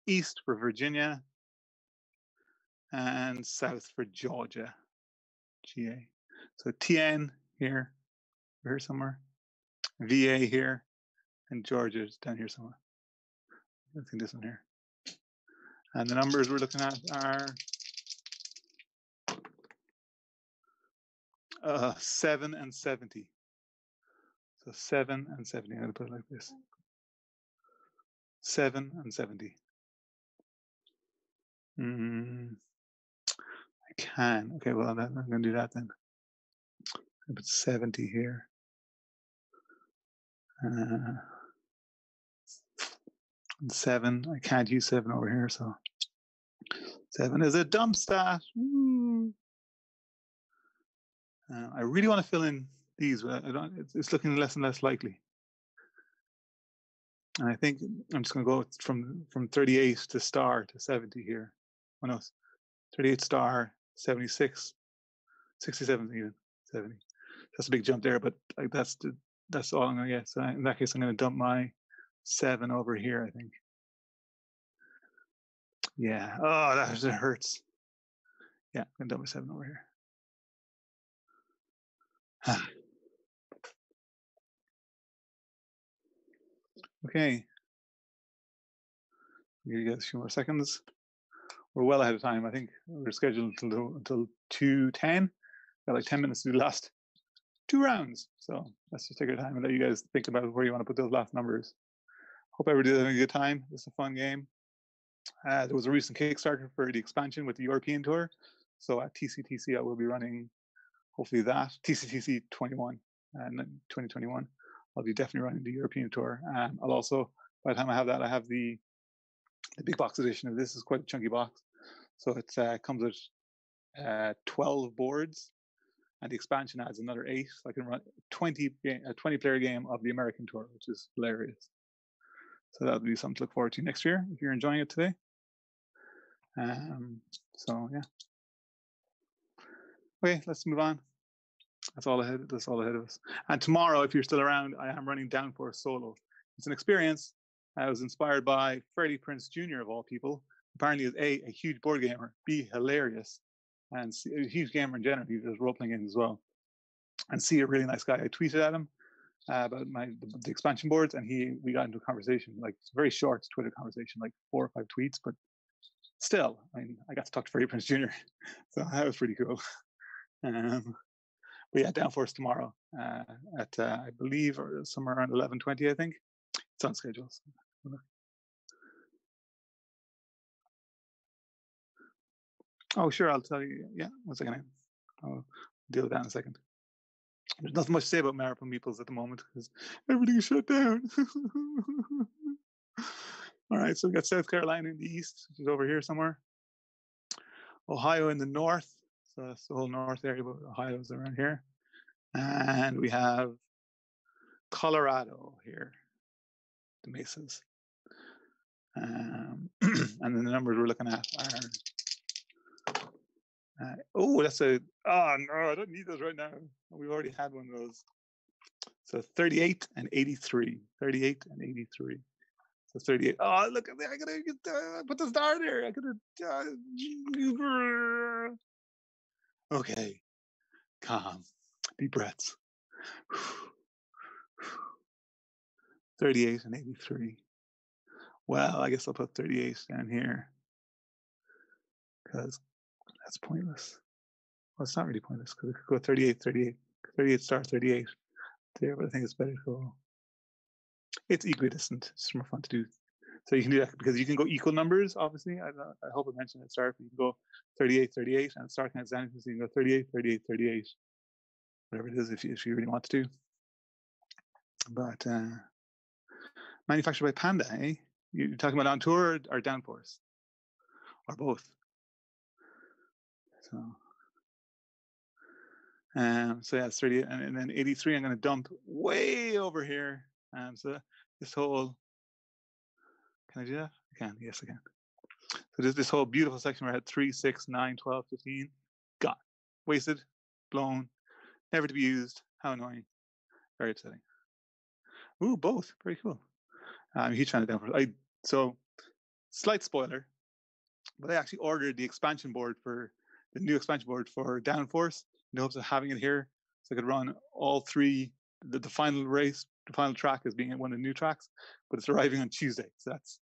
east for Virginia, and south for Georgia, GA. So TN here somewhere, VA here, and Georgia is down here somewhere. I think this one here. And the numbers we're looking at are 7 and 70. So 7 and 70. I'm going to put it like this. 7 and 70. I can. Okay, well, I'm going to do that then. I put 70 here. 7. I can't use 7 over here, so 7 is a dump stat. I really want to fill in these, but I don't. It's looking less and less likely. And I think I'm just going to go from 38 to star to 70 here. Oh no, 38 star, 76, 67 even 70. That's a big jump there, but like that's all I'm going to get. So in that case, I'm going to dump my 7 over here, I think. Yeah. Oh, that hurts. Yeah, I'm going to dump my 7 over here. Okay. You get a few more seconds. We're well ahead of time. I think we're scheduled until 2:10. Got like 10 minutes to do the last 2 rounds. So let's just take our time and let you guys think about where you want to put those last numbers. Hope everybody's having a good time. It's a fun game. There was a recent Kickstarter for the expansion with the European tour. So at TCTC, I will be running, hopefully that, TCTC2020, 2021. I'll be definitely running the European tour. I'll also, by the time I have that, I have the big box edition of this. Is quite a chunky box. So it comes with 12 boards, and the expansion adds another 8. So I can run a 20-player game of the American tour, which is hilarious. So that'll be something to look forward to next year if you're enjoying it today. So yeah. Okay, let's move on. That's all ahead of us. And tomorrow, if you're still around, I am running Downforce solo. It's an experience. I was inspired by Freddie Prinze Jr. of all people. Apparently, is a huge board gamer, B, hilarious, and C, a huge gamer in general. He does role playing games as well. And C, a really nice guy. I tweeted at him about the expansion boards, and we got into a conversation, like it's a very short Twitter conversation, like 4 or 5 tweets, but still, I mean, I got to talk to Freddie Prinze Jr. So that was pretty cool. But yeah, Downforce tomorrow at I believe or somewhere around 11:20. I think it's on schedule. So. Oh, sure, I'll tell you. Yeah, 1 second. I'll deal with that in a second. There's nothing much to say about Marathon Meeples at the moment because everything is shut down. All right, so we got South Carolina in the east, which is over here somewhere. Ohio in the north, so that's the whole north area, but Ohio's around here. And we have Colorado here, the Mesas. And then the numbers we're looking at are, oh, that's oh no, I don't need those right now. We've already had one of those. So 38 and 83. 38 and 83. So 38. Oh, look at that. I gotta put the star there. I gotta. Okay. Calm. Deep breaths. 38 and 83. Well, I guess I'll put 38 down here because that's pointless. Well, it's not really pointless because it could go 38, 38, 38 star 38 there, but I think it's better to go. It's equidistant. It's more fun to do. So you can do that because you can go equal numbers, obviously. I hope I mentioned at the start, but you can go 38, 38, and start counts down, so you can go 38, 38, 38, whatever it is if you really want to do. But manufactured by Panda, eh? You're talking about on tour or Downforce? Or both? So yeah, it's 38, and then 83 I'm going to dump way over here. So this whole, can I do that? I can, yes I can. So there's this whole beautiful section where I had 3, 6, 9, 12, 15, gone, wasted, blown, never to be used. How annoying. Very upsetting. Ooh, both. Very cool. I'm a huge fan of Downforce. So, slight spoiler, but I actually ordered the expansion board for the new expansion board for Downforce in hopes of having it here so I could run all 3. The final race, the final track is being one of the new tracks, but it's arriving on Tuesday. So that's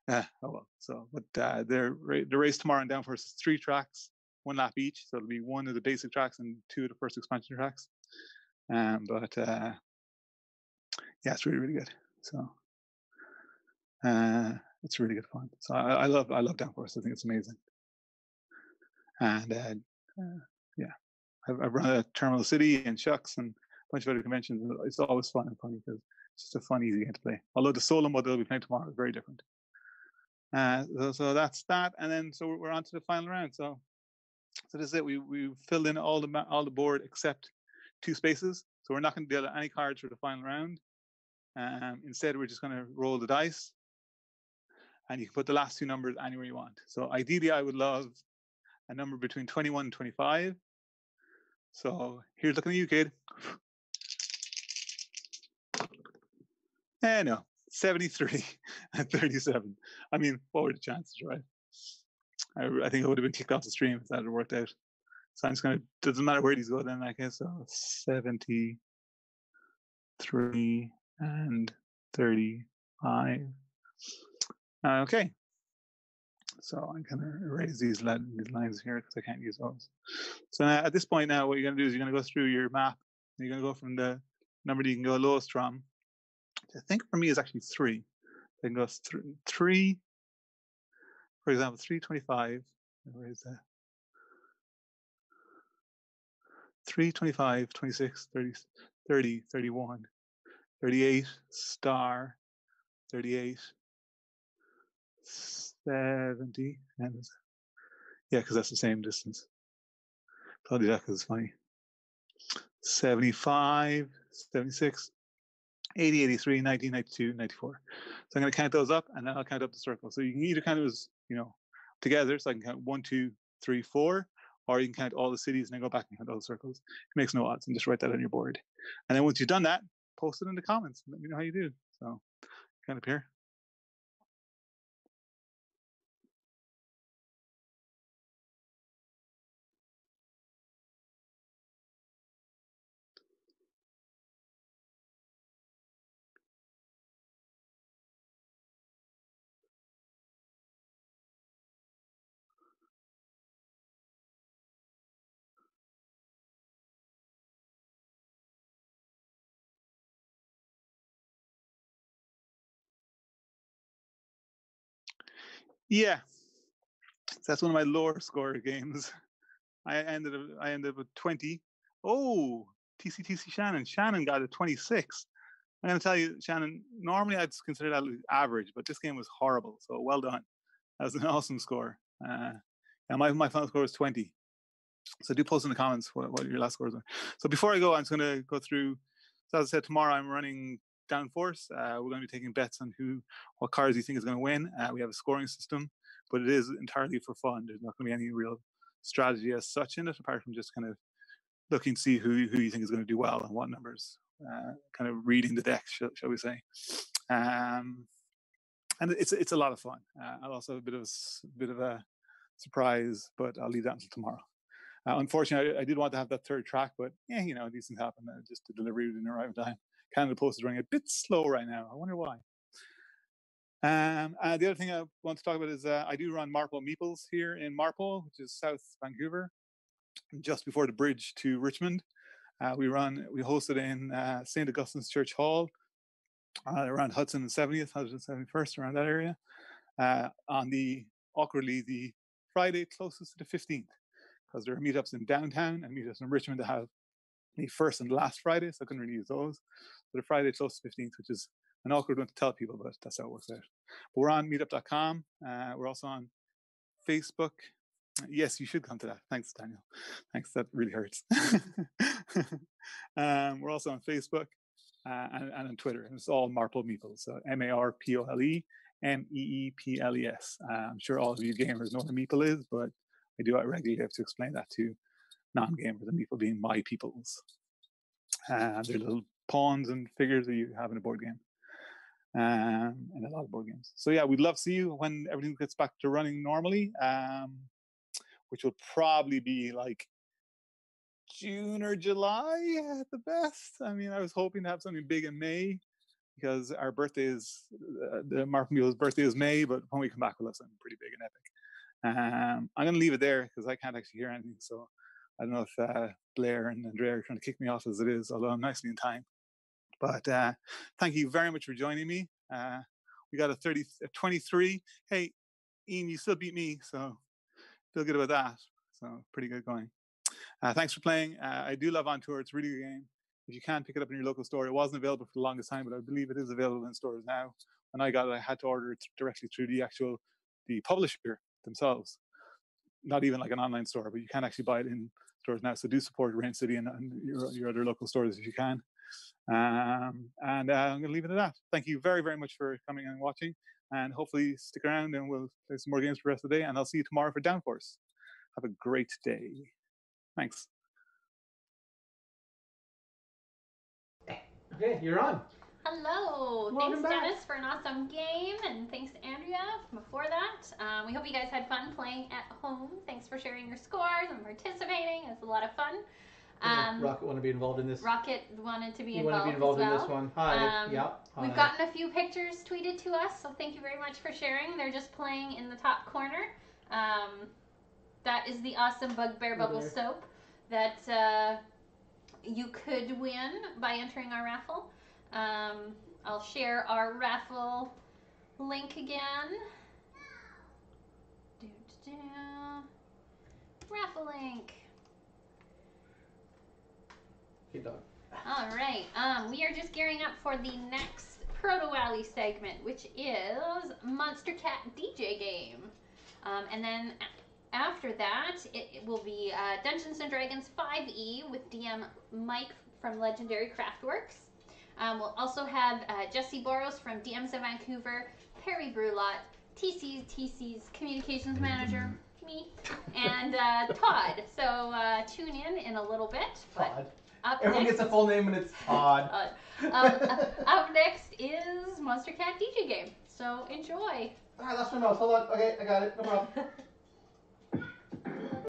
oh well. So, but the race tomorrow in Downforce is 3 tracks, one lap each. So it'll be one of the basic tracks and two of the first expansion tracks. But yeah, it's really, really good. So it's really good fun. So I love downforce. I think it's amazing. And yeah, I've run a Terminal City and Shucks and a bunch of other conventions. It's always fun and funny because it's just a fun, easy game to play. Although the solo mode they'll be playing tomorrow is very different. So that's that, and then so we're on to the final round. So this is it. We filled in all the board except 2 spaces. So we're not going to deal any cards for the final round. Instead, we're just going to roll the dice, and you can put the last 2 numbers anywhere you want. So ideally, I would love a number between 21 and 25. So here's looking at you, kid. No, 73 and 37. I mean, what were the chances, right? I think I would have been kicked off the stream if that had worked out. So I'm just going to, doesn't matter where these go then, I guess. So 73 and 35. Okay. So I'm going to erase these lines here because I can't use those. So now, at this point now, what you're going to do is you're going to go through your map. You're going to go from the number that you can go lowest from. I think for me is actually 3. I can go 3, for example, 325. Where is that? 3, 25, 26, 30, 30, 31, 38, star, 38, 70, and yeah, because that's the same distance. Probably that because it's funny. 75, 76, 80, 83, 90, 92, 94. So I'm going to count those up, and then I'll count up the circle. So you can either count it as, together, so I can count 1, 2, 3, 4, or you can count all the cities and then go back and count all the circles. It makes no odds, and just write that on your board. And then once you've done that, post it in the comments. Let me know how you do. So, kind of here. Yeah, that's one of my lower score games. I ended up with 20. Oh, TCTC Shannon. Shannon got a 26. I'm going to tell you, Shannon, normally I'd consider that average, but this game was horrible. So well done. That was an awesome score. And my final score was 20. So do post in the comments what your last scores are. So before I go, I'm just going to go through. So as I said, tomorrow I'm running downforce. We're going to be taking bets on what cars you think is going to win. We have a scoring system, but it is entirely for fun. There's not going to be any real strategy as such in it, apart from just kind of looking to see who you think is going to do well and what numbers. Kind of reading the deck, shall we say. And it's a lot of fun. I'll also have a bit of a surprise, but I'll leave that until tomorrow. Unfortunately, I did want to have that third track, but yeah, these things happen. Just the delivery didn't arrive in time. Canada Post is running a bit slow right now. I wonder why. The other thing I want to talk about is I do run Marpole Meeples here in Marpole, which is South Vancouver, just before the bridge to Richmond. We host it in St. Augustine's Church Hall around Hudson and 70th, Hudson 71st, around that area. On the Friday closest to the 15th, because there are meetups in downtown and meetups in Richmond that have the first and last Friday, so I couldn't really use those. But the Friday close to 15th, which is an awkward one to tell people, but that's how it works out. But we're on meetup.com. We're also on Facebook. Yes, you should come to that. Thanks, Daniel. Thanks, that really hurts. We're also on Facebook and on Twitter. And it's all Marpole Meeples. So MARPOLE MEEPLES. I'm sure all of you gamers know what a meeple is, but I do regularly have to explain that to non-gamers, the meeple being my peoples. They're little pawns and figures that you have in a board game. And a lot of board games. So yeah, we'd love to see you when everything gets back to running normally, which will probably be like June or July at the best. I mean, I was hoping to have something big in May, because our birthday is the Marpole Meeple's birthday is May, but when we come back, we'll have something pretty big and epic. I'm going to leave it there because I can't actually hear anything. So I don't know if Blair and Andrea are trying to kick me off as it is, although I'm nicely in time. But thank you very much for joining me. We got a 23. Hey, Ian, you still beat me, so feel good about that. So pretty good going. Thanks for playing. I do love On Tour. It's a really good game. If you can pick it up in your local store, it wasn't available for the longest time, but I believe it is available in stores now. When I got it, I had to order it directly through the publisher themselves. Not even like an online store, but you can actually buy it in stores now. So do support Rain City and your other local stores if you can. And I'm going to leave it at that. Thank you very, very much for coming and watching. And hopefully stick around and we'll play some more games for the rest of the day. And I'll see you tomorrow for Downforce. Have a great day. Thanks. Okay, you're on. Hello. Welcome Thanks, back. Dennis, for an awesome game, and thanks, Andrea, before that. We hope you guys had fun playing at home. Thanks for sharing your scores and participating. It's a lot of fun. Rocket want to be involved in this. Rocket wanted to be You involved want to be involved as well. in this one. Hi. Yep. We've gotten a few pictures tweeted to us, so thank you very much for sharing. They're just playing in the top corner. That is the awesome Bugbear Bubble soap that you could win by entering our raffle. I'll share our raffle link again. Raffle link. Good dog. All right. We are just gearing up for the next Proto Alley segment, which is Monster Cat DJ game. And then after that, it will be Dungeons & Dragons 5e with DM Mike from Legendary Craftworks. We'll also have Jesse Boros from DMs of Vancouver, Perry Brulot, TCTC's Communications Manager, me, and Todd. So tune in a little bit. Todd. Everyone gets a full name and it's Todd. Up next is Monster Cat DJ game. So enjoy. Alright, lost my mouse. Hold on. Okay, I got it. No problem.